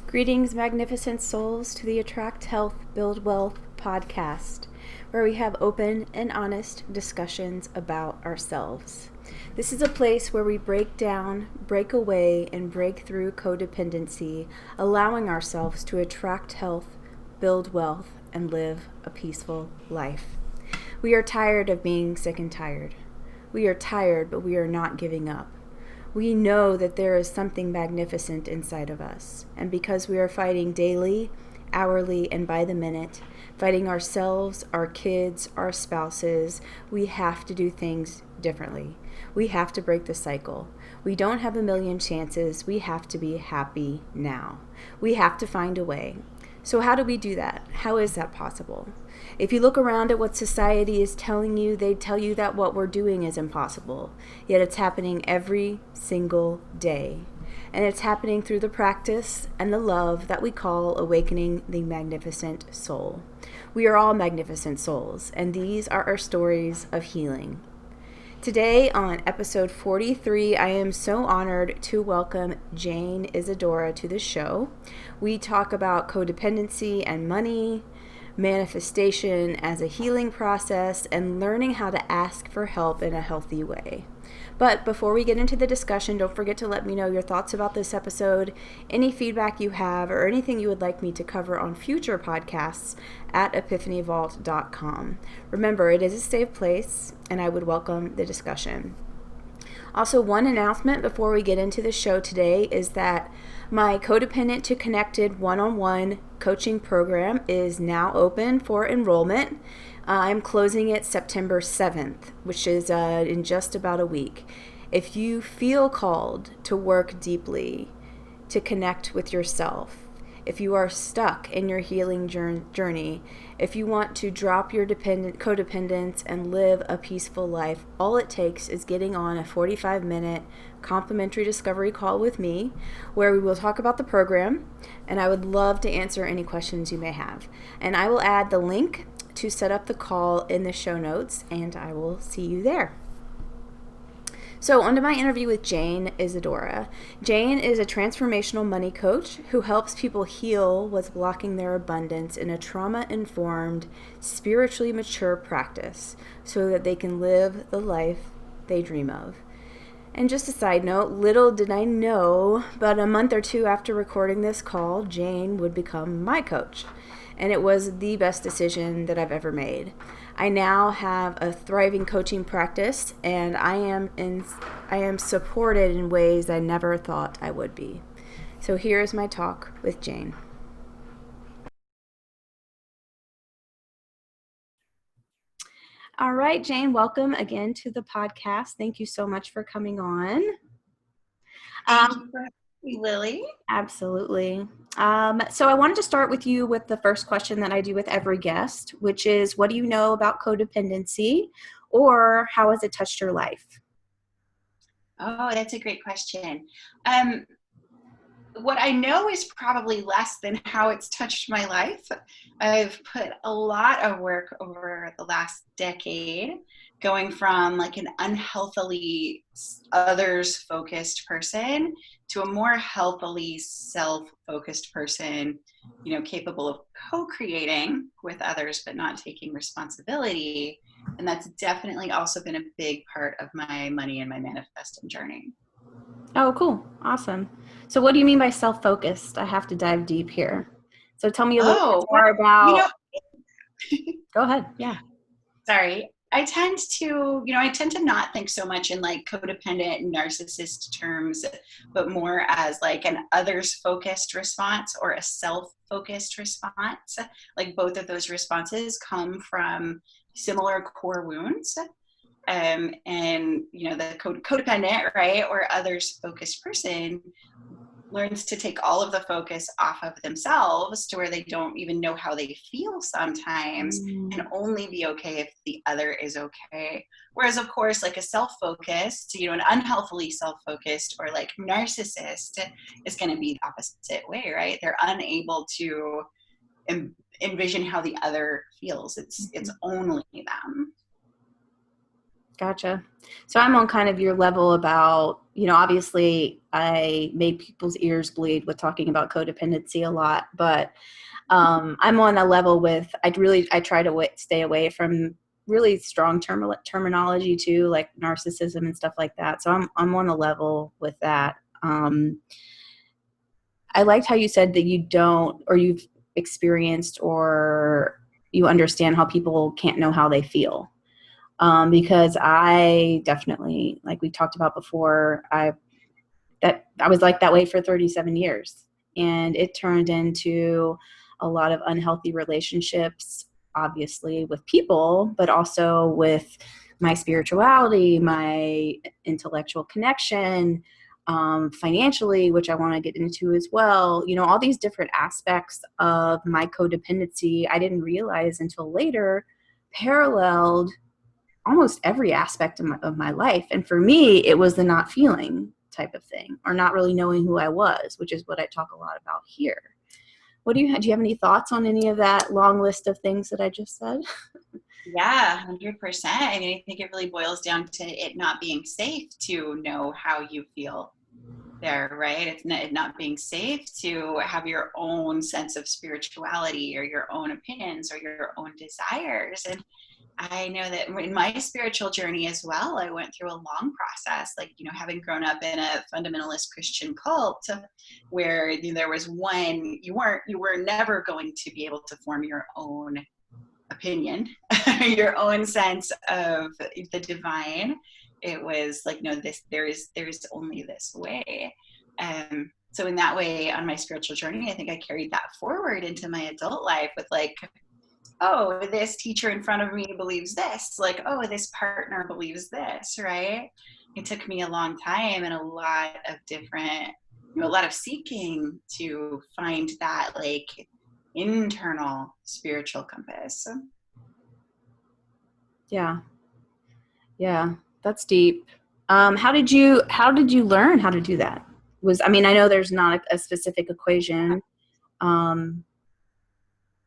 Greetings, magnificent souls, to the Attract Health, Build Wealth podcast, where we have open and honest discussions about ourselves. This is a place where we break down, break away, and break through codependency, allowing ourselves to attract health, build wealth, and live a peaceful life. We are tired of being sick and tired. We are tired, but we are not giving up. We know that there is something magnificent inside of us, and because we are fighting daily, hourly, and by the minute, fighting ourselves, our kids, our spouses, we have to do things differently. We have to break the cycle. We don't have a million chances. We have to be happy now. We have to find a way. So how do we do that? How is that possible? If you look around at what society is telling you, they tell you that what we're doing is impossible. Yet it's happening every single day. And it's happening through the practice and the love that we call awakening the magnificent soul. We are all magnificent souls, and these are our stories of healing. Today on episode 43, I am so honored to welcome Jane Ysadora to the show. We talk about codependency and money, manifestation as a healing process, and learning how to ask for help in a healthy way. But before we get into the discussion, don't forget to let me know your thoughts about this episode, any feedback you have, or anything you would like me to cover on future podcasts at epiphanyvault.com. Remember, it is a safe place, and I would welcome the discussion. Also, one announcement before we get into the show today is that my Codependent to Connected one-on-one coaching program is now open for enrollment. I'm closing it September 7th, which is in just about a week. If you feel called to work deeply, to connect with yourself, if you are stuck in your healing journey, if you want to drop your codependence and live a peaceful life, all it takes is getting on a 45-minute complimentary discovery call with me, where we will talk about the program, and I would love to answer any questions you may have. And I will add the link to set up the call in the show notes, and I will see you there. So on to my interview with Jane Ysadora. Jane is a transformational money coach who helps people heal what's blocking their abundance in a trauma-informed, spiritually mature practice so that they can live the life they dream of. And just a side note, little did I know, but a month or two after recording this call, Jane would become my coach. And it was the best decision that I've ever made. I now have a thriving coaching practice, and I am supported in ways I never thought I would be. So here is my talk with Jane. All right, Jane, welcome again to the podcast. Thank you so much for coming on. Thank you for having me, Lily. Absolutely. So I wanted to start with you with the first question that I do with every guest, which is, what do you know about codependency, or how has it touched your life? Oh, that's a great question. What I know is probably less than how it's touched my life. I've put a lot of work over the last decade, going from like an unhealthily others-focused person to a more healthily self-focused person, capable of co-creating with others, but not taking responsibility. And that's definitely also been a big part of my money and my manifesting journey. Oh, cool. Awesome. So what do you mean by self-focused? I have to dive deep here. So tell me a little bit Well, more about, go ahead. Yeah. sorry. I tend to not think so much in like codependent and narcissist terms, but more as like an others focused response or a self focused response. Like both of those responses come from similar core wounds. And the codependent, right, or others focused person learns to take all of the focus off of themselves to where they don't even know how they feel sometimes, and only be okay if the other is okay. Whereas of course, like a self-focused, an unhealthily self-focused or like narcissist is going to be the opposite way, right? They're unable to envision how the other feels. It's only them. Gotcha. So I'm on kind of your level about, obviously I made people's ears bleed with talking about codependency a lot, but I'm on a level with, I try to stay away from really strong terminology too, like narcissism and stuff like that. So I'm on a level with that. I liked how you said that you don't, or you've experienced, or you understand how people can't know how they feel. Because I definitely, like we talked about before, I was like that way for 37 years. And it turned into a lot of unhealthy relationships, obviously with people, but also with my spirituality, my intellectual connection, financially, which I want to get into as well. All these different aspects of my codependency, I didn't realize until later, paralleled almost every aspect of my life. And for me, it was the not feeling type of thing, or not really knowing who I was, which is what I talk a lot about here. Do you have any thoughts on any of that long list of things that I just said? Yeah, 100%. I mean, I think it really boils down to it not being safe to know how you feel there, right? It's not, it not being safe to have your own sense of spirituality or your own opinions or your own desires. And I know that in my spiritual journey as well, I went through a long process, like, having grown up in a fundamentalist Christian cult where there was one, you were never going to be able to form your own opinion, your own sense of the divine. It was like, no, there's only this way. So in that way, on my spiritual journey, I think I carried that forward into my adult life with like, oh, this teacher in front of me believes this, like, oh, this partner believes this, right? It took me a long time and a lot of different, a lot of seeking to find that like internal spiritual compass. Yeah. Yeah. That's deep. How did you learn how to do that? I know there's not a specific equation. Um,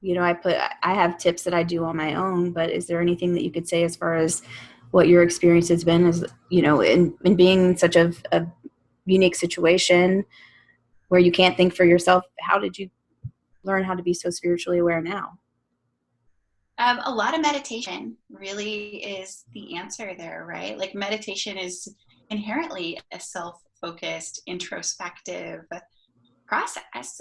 I have tips that I do on my own, but is there anything that you could say as far as what your experience has been as, in being such a unique situation where you can't think for yourself? How did you learn how to be so spiritually aware now? A lot of meditation really is the answer there, right? Like meditation is inherently a self-focused, introspective process.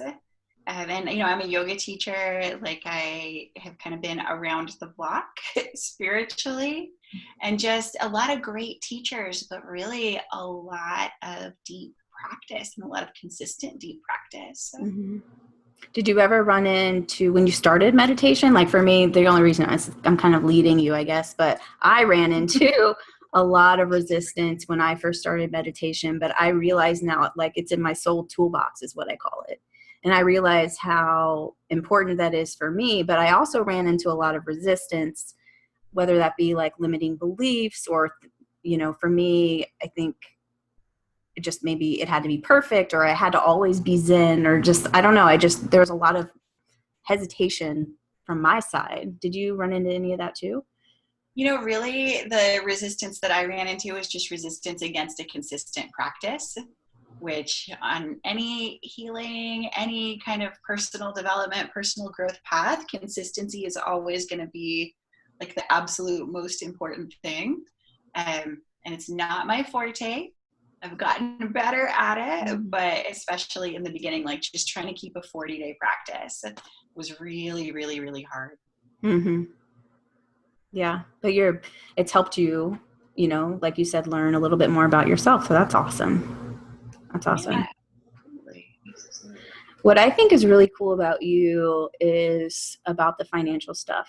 And I'm a yoga teacher. Like I have kind of been around the block spiritually, and just a lot of great teachers, but really a lot of deep practice and a lot of consistent deep practice. Mm-hmm. Did you ever run into, when you started meditation, like for me, the only reason I'm kind of leading you, I guess, but I ran into a lot of resistance when I first started meditation, but I realize now, like, it's in my soul toolbox is what I call it. And I realize how important that is for me, but I also ran into a lot of resistance, whether that be like limiting beliefs or, for me, I think it just, maybe it had to be perfect, or I had to always be zen, or just, I don't know. There was a lot of hesitation from my side. Did you run into any of that too? Really the resistance that I ran into was just resistance against a consistent practice, which on any healing, any kind of personal development, personal growth path, consistency is always going to be like the absolute most important thing. And it's not my forte. I've gotten better at it, but especially in the beginning, like just trying to keep a 40-day practice was really, really, really hard. Mm-hmm. Yeah, but it's helped you, like you said, learn a little bit more about yourself. So that's awesome. That's awesome. Yeah, absolutely. What I think is really cool about you is about the financial stuff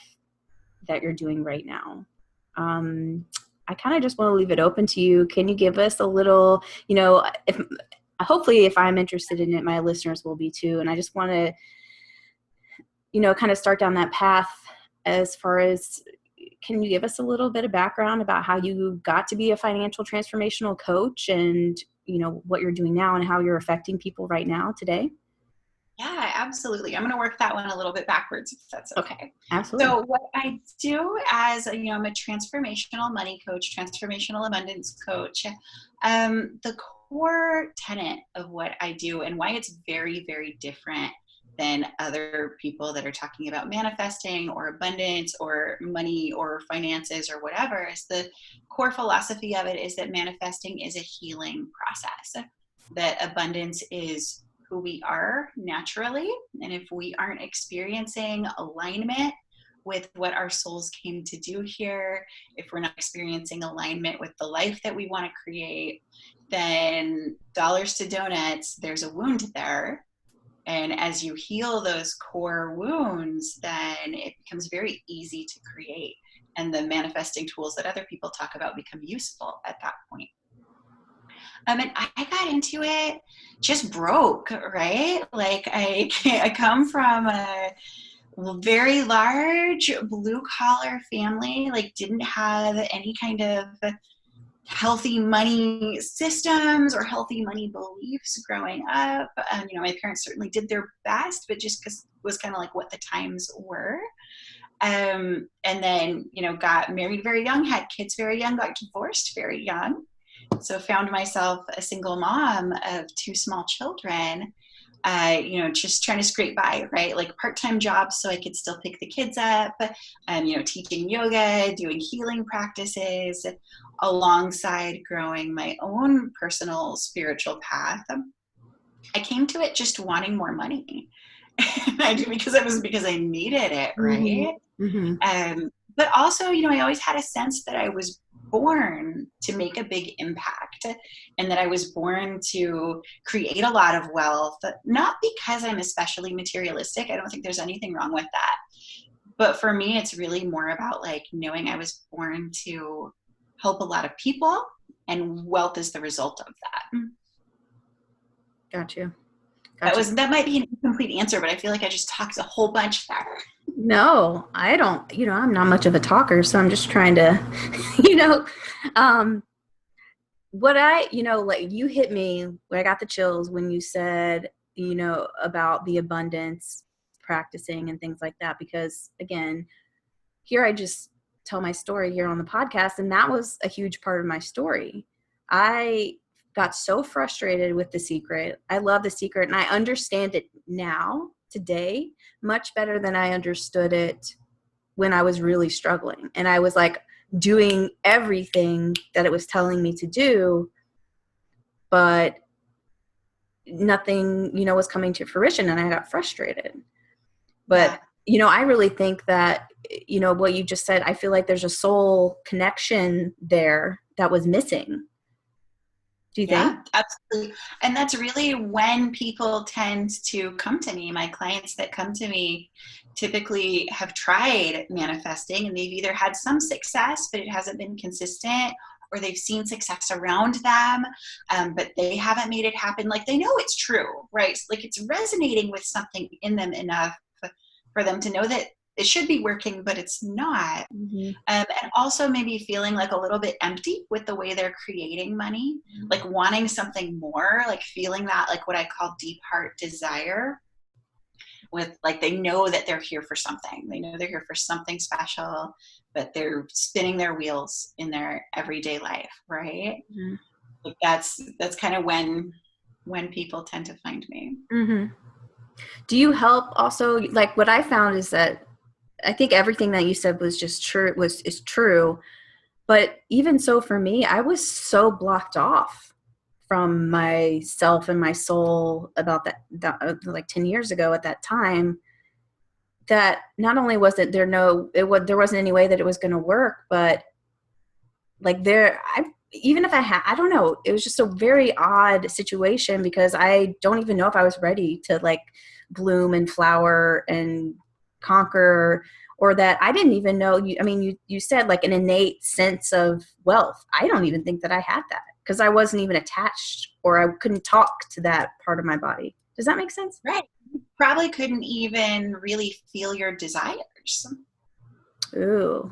that you're doing right now. I kind of just want to leave it open to you. Can you give us a little, if hopefully if I'm interested in it, my listeners will be too. And I just want to, kind of start down that path as far as, can you give us a little bit of background about how you got to be a financial transformational coach and, what you're doing now and how you're affecting people right now today? Yeah, absolutely. I'm going to work that one a little bit backwards if that's okay. Absolutely. So what I do as, I'm a transformational money coach, transformational abundance coach. The core tenet of what I do and why it's very, very different than other people that are talking about manifesting or abundance or money or finances or whatever is the core philosophy of it is that manifesting is a healing process, that abundance is who we are naturally. And if we aren't experiencing alignment with what our souls came to do here, if we're not experiencing alignment with the life that we want to create, then dollars to donuts, there's a wound there. And as you heal those core wounds, then it becomes very easy to create. And the manifesting tools that other people talk about become useful at that point. And I got into it just broke, right? Like I come from a very large blue collar family, like didn't have any kind of healthy money systems or healthy money beliefs growing up. My parents certainly did their best, but just because it was kind of like what the times were. And then, got married very young, had kids very young, got divorced very young. So found myself a single mom of two small children, just trying to scrape by, right? Like part-time jobs so I could still pick the kids up, teaching yoga, doing healing practices alongside growing my own personal spiritual path. I came to it just wanting more money. because I needed it, right? Mm-hmm. But also, I always had a sense that I was born to make a big impact and that I was born to create a lot of wealth, not because I'm especially materialistic. I don't think there's anything wrong with that. But for me, it's really more about like knowing I was born to help a lot of people, and wealth is the result of that. Got you. That might be an incomplete answer, but I feel like I just talked a whole bunch there. No, I don't, I'm not much of a talker, so I'm just trying to, what like you hit me where I got the chills when you said, about the abundance practicing and things like that, because again, here I just tell my story here on the podcast, and that was a huge part of my story. I got so frustrated with The Secret. I love The Secret, and I understand it now, today, much better than I understood it when I was really struggling. And I was like doing everything that it was telling me to do, but nothing, was coming to fruition, and I got frustrated. But, I really think that, what you just said, I feel like there's a soul connection there that was missing. Do you think? Yeah, absolutely. And that's really when people tend to come to me. My clients that come to me typically have tried manifesting and they've either had some success, but it hasn't been consistent, or they've seen success around them, but they haven't made it happen. Like they know it's true, right? Like it's resonating with something in them enough for them to know that it should be working, but it's not. Mm-hmm. And also maybe feeling like a little bit empty with the way they're creating money, like wanting something more, like feeling that, like what I call deep heart desire, with like they know that they're here for something. They know they're here for something special, but they're spinning their wheels in their everyday life, right? Mm-hmm. Like that's kind of when people tend to find me. Mm-hmm. Do you help also? Like what I found is that I think everything that you said was just true. Is true, but even so, for me, I was so blocked off from myself and my soul about that like 10 years ago at that time, that not only was it there wasn't any way that it was going to work, but like even if I don't know, it was just a very odd situation because I don't even know if I was ready to like bloom and flower and conquer, or that I didn't even know you said like an innate sense of wealth. I don't even think that I had that because I wasn't even attached, or I couldn't talk to that part of my body. Does that make sense? Right. You probably couldn't even really feel your desires. Ooh.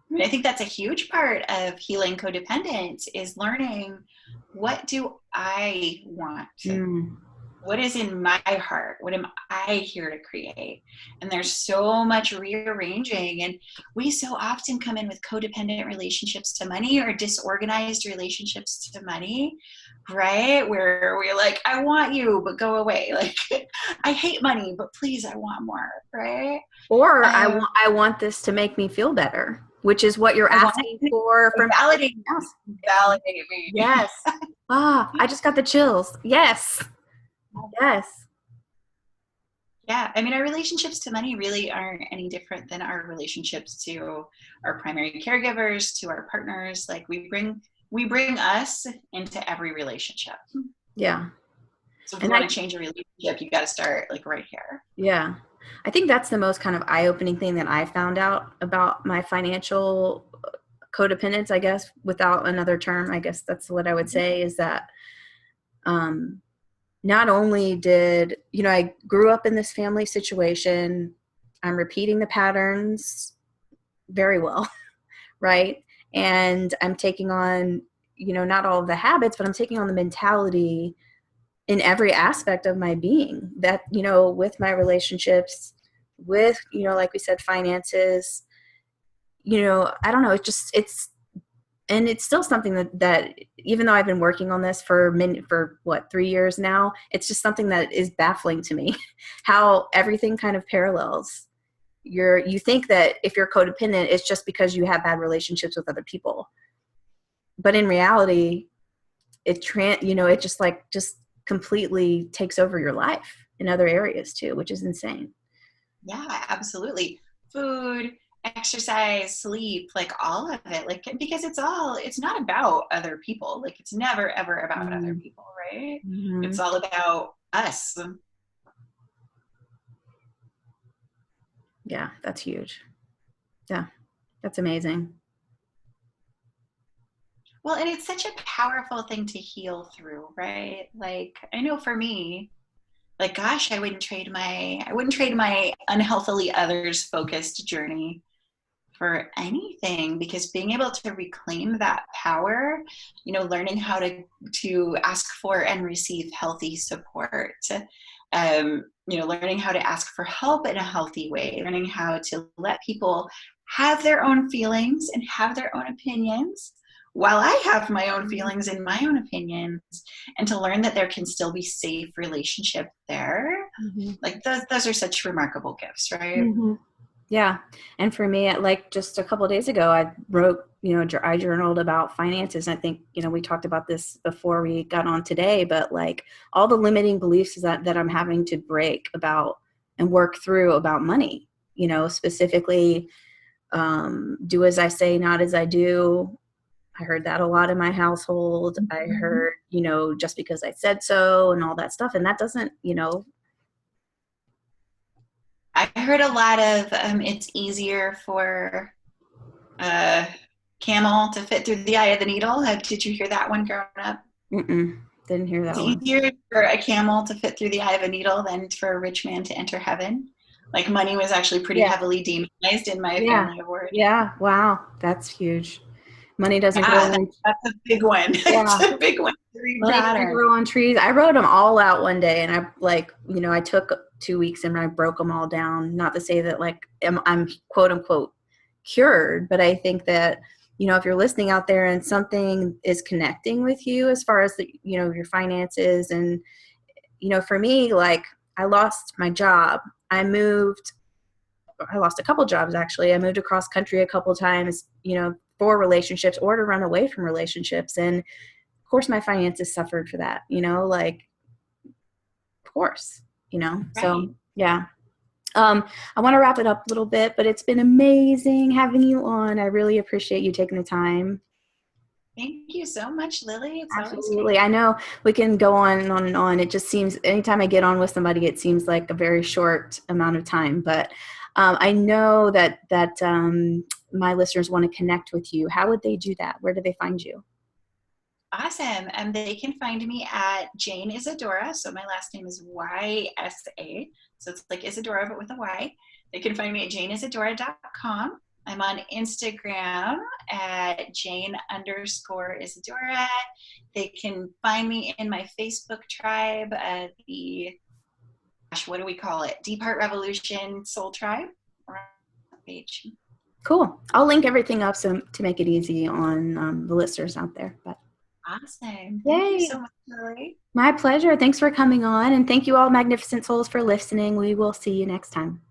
I mean, I think that's a huge part of healing codependence, is learning, what do I want? Mm. what is in my heart? What am I here to create? And there's so much rearranging. And we so often come in with codependent relationships to money or disorganized relationships to money, right? Where we're like, I want you, but go away. Like, I hate money, but please, I want more, right? Or Um, I want this to make me feel better, which is what you're I want asking it for to from validate everything me, else. validate me. Yes. I just got the chills. Yes. Yes. Yeah, I mean, our relationships to money really aren't any different than our relationships to our primary caregivers, to our partners. Like we bring us into every relationship. Yeah. So if you And want to change a relationship, you got to start like right here. yeah, I think that's the most kind of eye-opening thing that I found out about my financial codependence, I guess, without another term. I guess that's what I would say is that um, not only did, I grew up in this family situation, I'm repeating the patterns very well, right? And I'm taking on, not all of the habits, but I'm taking on the mentality in every aspect of my being that, with my relationships, with, like we said, finances, I don't know, and it's still something that even though I've been working on this for what, 3 years now, it's just something that is baffling to me how everything kind of parallels. You think that if you're codependent, it's just because you have bad relationships with other people. But in reality, it just completely takes over your life in other areas too, which is insane. Yeah, absolutely. Food, exercise, sleep, like all of it. Like because it's not about other people. Like it's never ever about other Mm-hmm. people, right? Mm-hmm. It's all about us. Yeah, that's huge. Yeah, that's amazing. Well, and it's such a powerful thing to heal through, right? Like I know for me, like gosh, I wouldn't trade my unhealthily others focused journey for anything, because being able to reclaim that power, learning how to ask for and receive healthy support, learning how to ask for help in a healthy way, learning how to let people have their own feelings and have their own opinions while I have my own feelings and my own opinions, and to learn that there can still be safe relationship there. Mm-hmm. Like those are such remarkable gifts, right? Mm-hmm. Yeah. And for me, like just a couple of days ago, I wrote, I journaled about finances. I think, we talked about this before we got on today, but like all the limiting beliefs that I'm having to break about and work through about money, specifically, do as I say, not as I do. I heard that a lot in my household. I heard, just because I said so and all that stuff. And that doesn't, I heard a lot of it's easier for a camel to fit through the eye of the needle. Did you hear that one growing up? didn't hear It's that one. easier for a camel to fit through the eye of a needle than for a rich man to enter heaven. Like money was actually pretty Yeah. heavily demonized in my Yeah. family of origin. Yeah. Wow. That's huge. Money doesn't Yeah, grow on, that's a big one. It's yeah. a big one to Money doesn't pattern. grow on trees. I wrote them all out one day and I like, I took 2 weeks and I broke them all down. Not to say that like I'm quote unquote cured, but I think that, if you're listening out there and something is connecting with you as far as the, your finances and, for me, like I lost my job. I lost a couple jobs actually. I moved across country a couple times, for relationships or to run away from relationships. And of course my finances suffered for that, like, of course, Right. so yeah. I want to wrap it up a little bit, but it's been amazing having you on. I really appreciate you taking the time. Thank you so much, Lily. It's always Absolutely. great. I know we can go on and on and on. It just seems anytime I get on with somebody, it seems like a very short amount of time. But I know that my listeners want to connect with you. How would they do that? Where do they find you? Awesome. And they can find me at Jane Ysadora. So my last name is Ysa. So it's like Isadora, but with a Y. They can find me at janeisadora.com. I'm on Instagram at Jane_Ysadora. They can find me in my Facebook tribe, what do we call it? Deep Heart Revolution Soul Tribe page. Cool. I'll link everything up to make it easy on the listeners out there. But awesome. Yay. Thank you so much, Lily. My pleasure. Thanks for coming on. And thank you all, Magnificent Souls, for listening. We will see you next time.